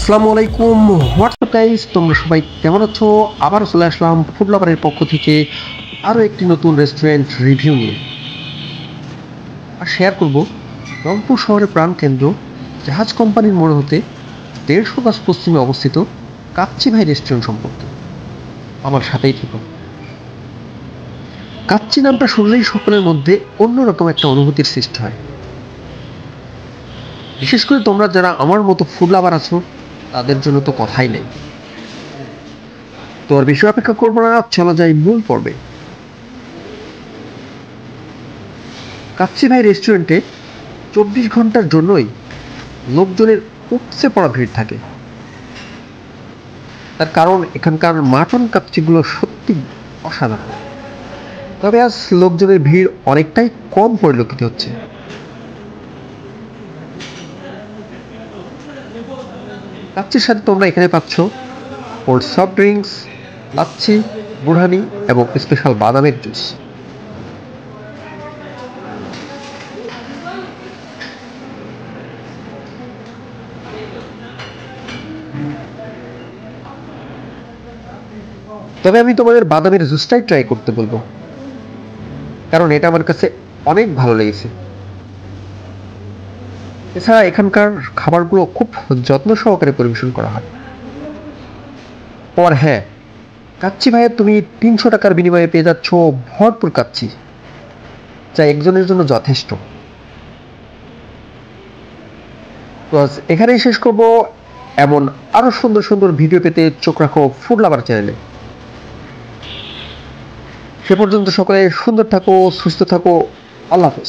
আসসালামু আলাইকুম, WhatsApp guys, তোমরা সবাই কেমন আছো? আবারও চলে আসলাম ফুড লাভারের পক্ষ থেকে আরও একটি নতুন রেস্টুরেন্ট রিভিউ নিয়ে। আর শেয়ার করব রংপুর শহরের প্রাণকেন্দ্র জাহাজ কোম্পানির মোড় হতে 150 গজ পশ্চিমে অবস্থিত কাচ্চি ভাই রেস্টুরেন্ট সম্পর্কে। আমার সাথেই থেকো। কাচ্চি নামটা শুনলেই সকলের মধ্যে অন্যরকম একটা অনুভূতির সৃষ্টি হয়, বিশেষ করে তোমরা যারা আমার মতো ফুড লাভার আছো তাদের জন্য তো কথাই নেই। তো আর বেশি অপেক্ষা করবো না, চলা যায় মূল পর্বে। কাচ্চি ভাই রেস্টুরেন্টে 24 ঘন্টার জন্যই লোকজনের উপচে পড়া ভিড় থাকে। তার কারণ এখানকার মাটন কাচ্চিগুলো সত্যি অসাধারণ। তবে আজ লোকজনের ভিড় অনেকটাই কম পরিলক্ষিত হচ্ছে। কাচ্চির সাথে তোমরা এখানে পাচ্ছ কোল্ড সফট ড্রিঙ্কস, লাচ্ছি, বুড়হানি এবং স্পেশাল বাদামের জুস। তবে আমি তোমাদের বাদামের জুসটাই ট্রাই করতে বলবো, কারণ এটা আমার কাছে অনেক ভালো লেগেছে। এছাড়া এখানকার খাবারগুলো খুব যত্ন সহকারে পরিবেশন করা হয়। হ্যাঁ, কাচ্চি ভাইয়ে তুমি 300 টাকার বিনিময়ে পেয়ে যাচ্ছ ভরপুর কাচ্চি, যা একজনের জন্য যথেষ্ট। তো আজ এখানেই শেষ করব। এমন আরো সুন্দর সুন্দর ভিডিও পেতে চোখ রাখো ফুড লাভার চ্যানেলে। সে পর্যন্ত সকলে সুন্দর থাকো, সুস্থ থাকো। আল্লাহ হাফেজ।